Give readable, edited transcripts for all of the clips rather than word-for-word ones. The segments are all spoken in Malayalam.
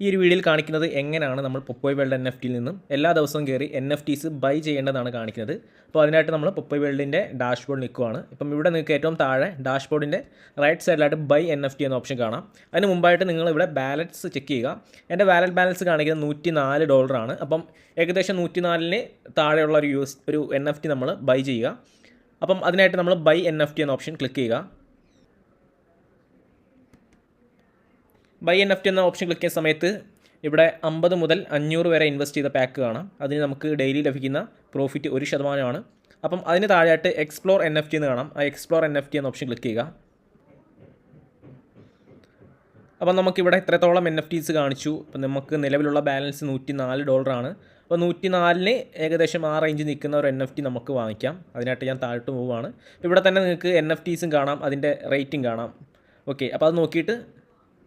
ഈ ഒരു വീഡിയോയിൽ കാണിക്കുന്നത് എങ്ങനെയാണ് നമ്മൾ പൊപ്പോയ് വേൾഡ് NFT-യിൽ നിന്നും എല്ലാ ദിവസവും കയറി NFTs ബൈ ചെയ്യേണ്ടതാണ് കാണിക്കുന്നത്. അപ്പോൾ അതിനായിട്ട് നമ്മൾ പൊപ്പോയ് വേൾഡിൻ്റെ ഡാഷ്ബോർഡ് നിൽക്കുവാണ്. ഇപ്പം ഇവിടെ നിങ്ങൾക്ക് ഏറ്റവും താഴെ ഡാഷ്ബോർഡിൻ്റെ റൈറ്റ് സൈഡിലായിട്ട് ബൈ NFT എന്ന ഓപ്ഷൻ കാണാം. അതിന് മുമ്പായിട്ട് നിങ്ങൾ ഇവിടെ ബാലൻസ് ചെക്ക് ചെയ്യുക. എൻ്റെ വാലറ്റ് ബാലൻസ് കാണിക്കുന്നത് $104 അപ്പം ഏകദേശം 104-ന് താഴെയുള്ള ഒരു NFT നമ്മൾ ബൈ ചെയ്യുക. അപ്പം അതിനായിട്ട് നമ്മൾ ബൈ NFT എന്ന ഓപ്ഷൻ ക്ലിക്ക് ചെയ്യുക. ബൈ NFT എന്ന ഓപ്ഷൻ ക്ലിക്ക് ചെയ്യുന്ന സമയത്ത് ഇവിടെ 50 മുതൽ 500 വരെ ഇൻവെസ്റ്റ് ചെയ്ത പാക്ക് കാണാം. അതിന് നമുക്ക് ഡെയിലി ലഭിക്കുന്ന പ്രോഫിറ്റ് 1% അപ്പം അതിന് താഴെയായിട്ട് എക്സ്പ്ലോർ NFT എന്ന് കാണാം. ആ എക്സ്പ്ലോർ NFT എന്ന ഓപ്ഷൻ ക്ലിക്ക് ചെയ്യുക. അപ്പം നമുക്കിവിടെ ഇത്രത്തോളം NFTs കാണിച്ചു. അപ്പം നമുക്ക് നിലവിലുള്ള ബാലൻസ് $104 അപ്പോൾ 104-ന് ഏകദേശം ആ റേഞ്ച് നിൽക്കുന്ന ഒരു NFT നമുക്ക് വാങ്ങിക്കാം. അതിനായിട്ട് ഞാൻ താഴോട്ട് പോവുകയാണ്. ഇവിടെ തന്നെ നിങ്ങൾക്ക് NFTസും കാണാം, അതിൻ്റെ റേറ്റും കാണാം. ഓക്കെ, അപ്പോൾ അത് നോക്കിയിട്ട്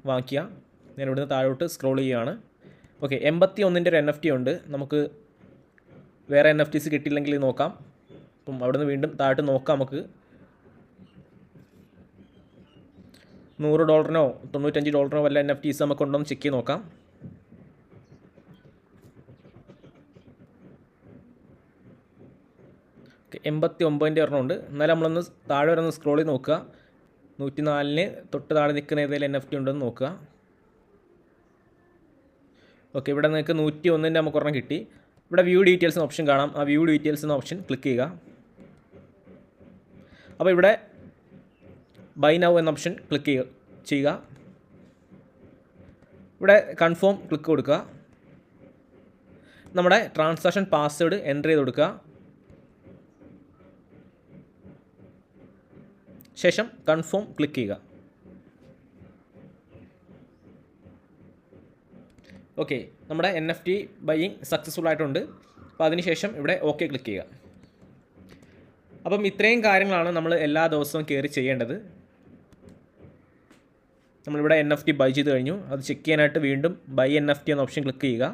വാങ്ങിക്കുക. ഞാൻ ഇവിടുന്ന് താഴോട്ട് സ്ക്രോൾ ചെയ്യുകയാണ്. ഓക്കെ, 81-ൻ്റെ ഒരു NFT ഉണ്ട്. നമുക്ക് വേറെ NFTs കിട്ടിയില്ലെങ്കിൽ നോക്കാം. അപ്പം അവിടുന്ന് വീണ്ടും താഴോട്ട് നോക്കാം. നമുക്ക് $100 $95 വല്ല NFTs നമുക്കുണ്ടോ എന്ന് ചെക്ക് ചെയ്ത് നോക്കാം. ഓക്കെ, 89-ൻ്റെ ഒരെണ്ണമുണ്ട്. എന്നാലും നമ്മളൊന്ന് താഴെ വരെ ഒന്ന് സ്ക്രോൾ ചെയ്ത് നോക്കുക. 104-ന് തൊട്ട് താഴെ നിൽക്കുന്ന ഏതെങ്കിലും NFT ഉണ്ടെന്ന് നോക്കുക. ഓക്കെ, ഇവിടെ നിങ്ങൾക്ക് 101-ൻ്റെ നമുക്ക് ഒരെണ്ണം കിട്ടി. ഇവിടെ വ്യൂ ഡീറ്റെയിൽസ് എന്ന ഓപ്ഷൻ കാണാം. ആ വ്യൂ ഡീറ്റെയിൽസ് എന്ന ഓപ്ഷൻ ക്ലിക്ക് ചെയ്യുക. അപ്പോൾ ഇവിടെ ബൈ നൗ എന്ന ഓപ്ഷൻ ക്ലിക്ക് ചെയ്യുക. ഇവിടെ കൺഫേം ക്ലിക്ക് കൊടുക്കുക. നമ്മുടെ ട്രാൻസാക്ഷൻ പാസ്വേഡ് എൻ്റർ ചെയ്ത് കൊടുക്കുക. ശേഷം കൺഫേം ക്ലിക്ക് ചെയ്യുക. ഓക്കെ, നമ്മുടെ NFT ബൈയിങ് സക്സസ്ഫുൾ ആയിട്ടുണ്ട്. അപ്പോൾ അതിനുശേഷം ഇവിടെ ഓക്കെ ക്ലിക്ക് ചെയ്യുക. അപ്പം ഇത്രയും കാര്യങ്ങളാണ് നമ്മൾ എല്ലാ ദിവസവും കയറി ചെയ്യേണ്ടത്. നമ്മളിവിടെ NFT ബൈ ചെയ്ത് കഴിഞ്ഞു. അത് ചെക്ക് ചെയ്യാനായിട്ട് വീണ്ടും ബൈ NFT എന്ന ഓപ്ഷൻ ക്ലിക്ക് ചെയ്യുക.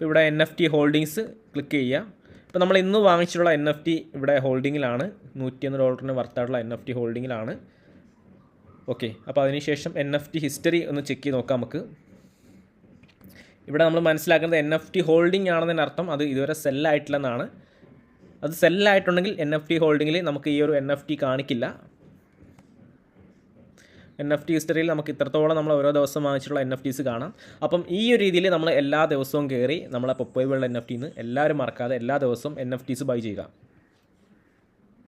ഇവിടെ NFT ഹോൾഡിങ്സ് ക്ലിക്ക് ചെയ്യുക. ഇപ്പോൾ നമ്മൾ ഇന്ന് വാങ്ങിച്ചിട്ടുള്ള NFT ഇവിടെ ഹോൾഡിങ്ങിലാണ്. $101 വർത്തായിട്ടുള്ള NFT ഹോൾഡിങ്ങിലാണ്. ഓക്കെ, അപ്പോൾ അതിനുശേഷം NFT ഹിസ്റ്ററി ഒന്ന് ചെക്ക് ചെയ്ത് നോക്കാം. നമുക്ക് ഇവിടെ നമ്മൾ മനസ്സിലാക്കുന്നത് NFT ഹോൾഡിംഗ് ആണെന്നതിന് അർത്ഥം അത് ഇതുവരെ സെല്ലായിട്ടില്ലെന്നാണ്. അത് സെല്ലായിട്ടുണ്ടെങ്കിൽ NFT ഹോൾഡിങ്ങിൽ നമുക്ക് ഈ ഒരു NFT കാണിക്കില്ല. NFT ഹിസ്റ്ററിയിൽ നമുക്ക് ഇത്രത്തോളം നമ്മൾ ഓരോ ദിവസം വാങ്ങിച്ചിട്ടുള്ള NFTs കാണാം. അപ്പം ഈ ഒരു രീതിയിൽ നമ്മൾ എല്ലാ ദിവസവും കയറി നമ്മളെ പൊപ്പോയ് വേൾഡ് NFT-ന്ന് എല്ലാവരും മറക്കാതെ എല്ലാ ദിവസവും NFTs ബൈ ചെയ്യുക.